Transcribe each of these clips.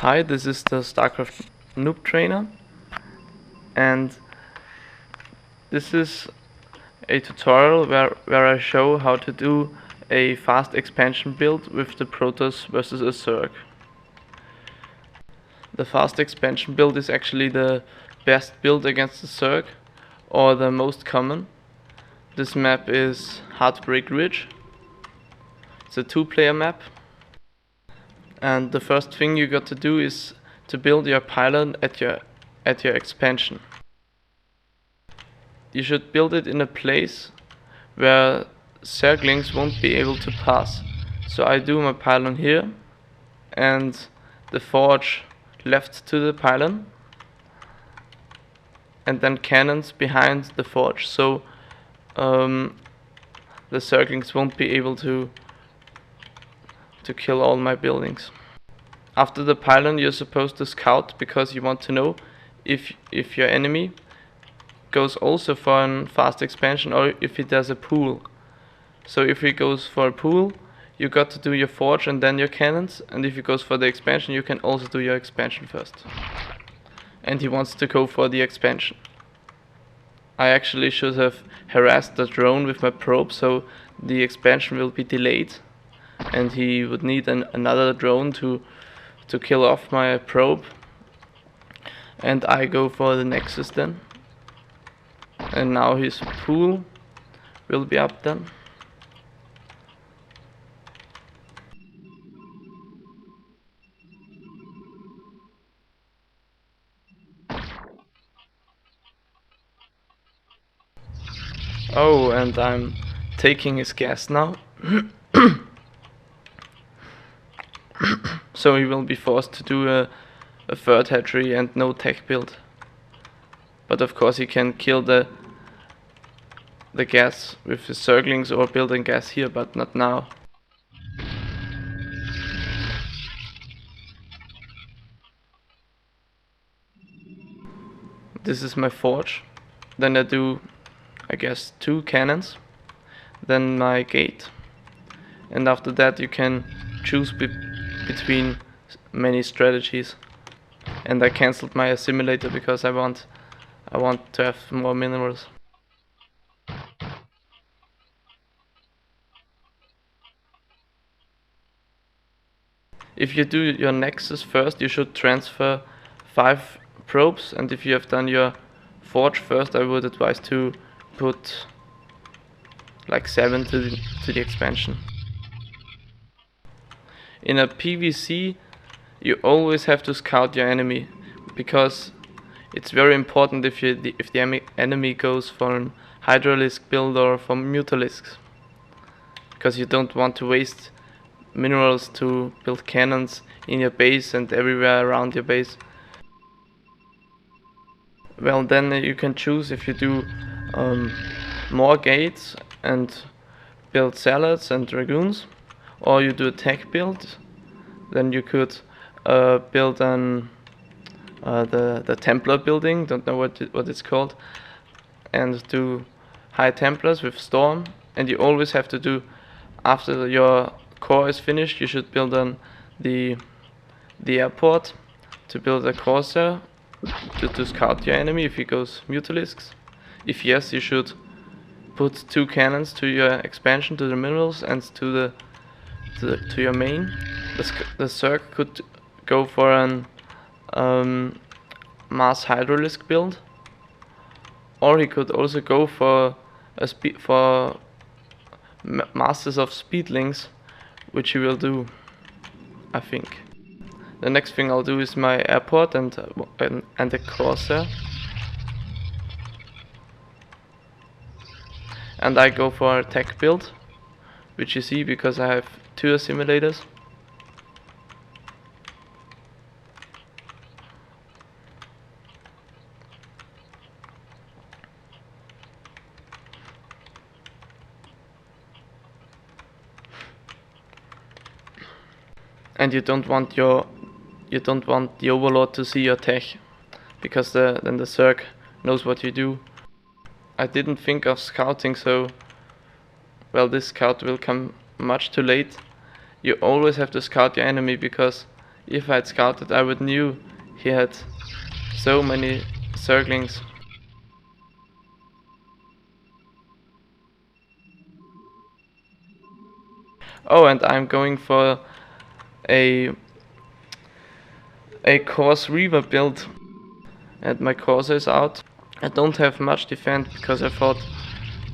Hi, this is the StarCraft Noob Trainer, and this is a tutorial where I show how to do a fast expansion build with the Protoss versus a Zerg. The fast expansion build is actually the best build against the Zerg, or the most common. This map is Heartbreak Ridge. It's a 2-player map. And the first thing you got to do is to build your pylon at your expansion. You should build it in a place where Zerglings won't be able to pass. So I do my pylon here, and the forge left to the pylon, and then cannons behind the forge, so the Zerglings won't be able to kill all my buildings. After the pylon, you're supposed to scout, because you want to know if your enemy goes also for a fast expansion or if he does a pool. So if he goes for a pool, you got to do your forge and then your cannons, and if he goes for the expansion, you can also do your expansion first. And he wants to go for the expansion. I actually should have harassed the drone with my probe, so the expansion will be delayed, and he would need another drone to kill off my probe. And I go for the Nexus then. And now his pool will be up then. Oh, and I'm taking his gas now. So he will be forced to do a third hatchery and no tech build. But of course he can kill the gas with his Zerglings or building gas here, but not now. This is my forge. Then I do, I guess, 2 cannons. Then my gate. And after that you can choose between many strategies. And I cancelled my assimilator because I want to have more minerals. If you do your Nexus first, you should transfer 5 probes, and if you have done your forge first, I would advise to put like 7 to the expansion. In a PvC, you always have to scout your enemy, because it's very important if the enemy goes for an Hydralisk build or for Mutalisks, because you don't want to waste minerals to build cannons in your base and everywhere around your base. Well, then you can choose if you do more gates and build salads and dragoons, or you do a tech build. Then you could build the Templar building, don't know what it's called, and do high Templars with Storm. And you always have to do, after your core is finished, you should build the airport to build a Corsair to scout your enemy if he goes Mutalisks. If yes, you should put 2 cannons to your expansion, to the minerals, and to your main. The Zerg could go for an mass Hydralisk build, or he could also go for Masters of Speedlings, which he will do, I think. The next thing I'll do is my airport and the Corsair. And I go for a tech build, which you see because I have 2 assimilators. And you don't want the Overlord to see your tech, because then the Zerg knows what you do. I didn't think of scouting, so well, this scout will come much too late. You always have to scout your enemy, because if I had scouted, I would knew he had so many Zerglings. Oh, and I'm going for a Corsair Reaver build, and my Corsair is out. I don't have much defense because I thought,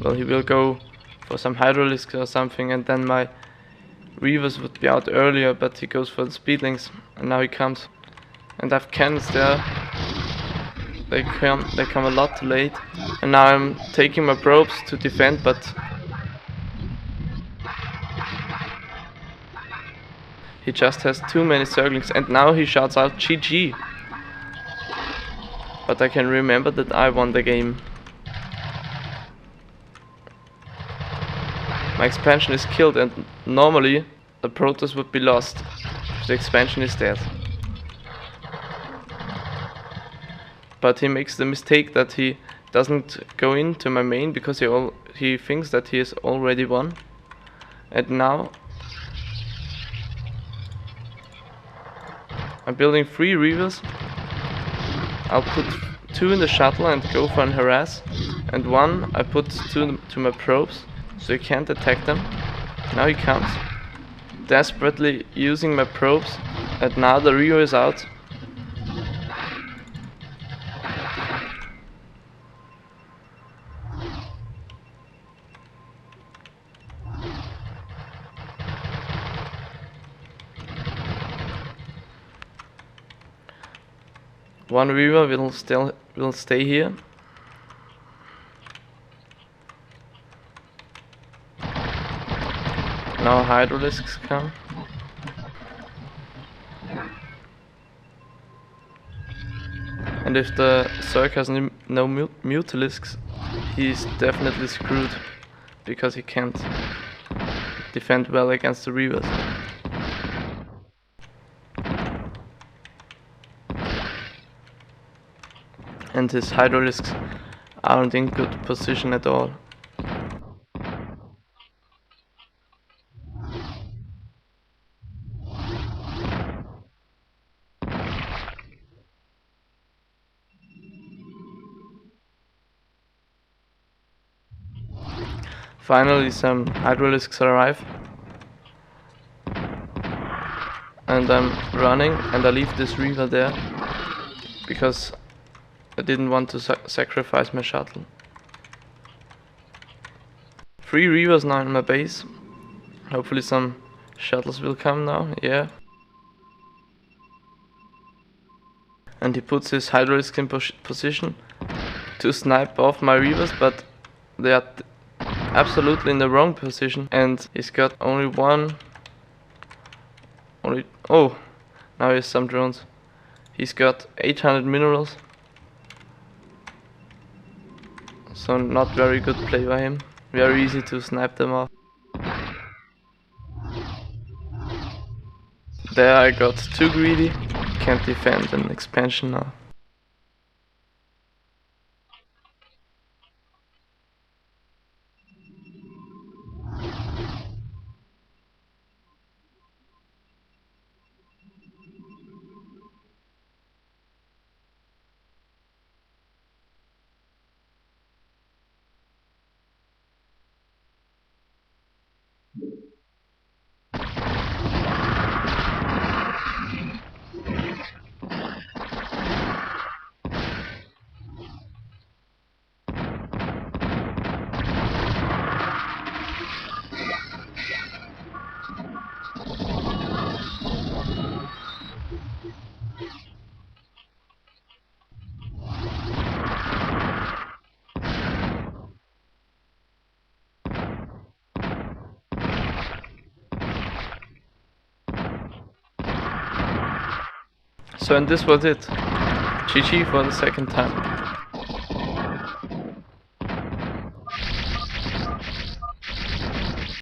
well, he will go for some Hydralisks or something, and then my Reavers would be out earlier, but he goes for the Speedlings, and now he comes. And I have cannons there. They come a lot too late, and now I'm taking my probes to defend, but he just has too many Zerglings, and now he shouts out GG. But I can remember that I won the game. My expansion is killed, and normally the Protoss would be lost if the expansion is dead. But he makes the mistake that he doesn't go into my main because he thinks that he has already won. And now I'm building 3 Reavers. I'll put 2 in the shuttle and go for an harass, and 1 I put to my probes so he can't attack them. Now he comes, desperately using my probes, and now the Reaver is out. One Reaver will stay here. Now Hydralisks come. And if the Zerg has no Mutalisks, he's definitely screwed, because he can't defend well against the Reavers. And his Hydralisks aren't in good position at all. Finally some Hydralisks arrive. And I'm running, and I leave this Reaver there because I didn't want to sacrifice my shuttle. 3 Reavers now in my base. Hopefully some shuttles will come now, yeah. And he puts his Hydralisks in position to snipe off my Reavers, but they are absolutely in the wrong position, and he's got only one. Oh, now he has some drones. He's got 800 minerals. So not very good play by him. Very easy to snipe them off. There I got too greedy. Can't defend an expansion now. So and this was it. GG for the second time.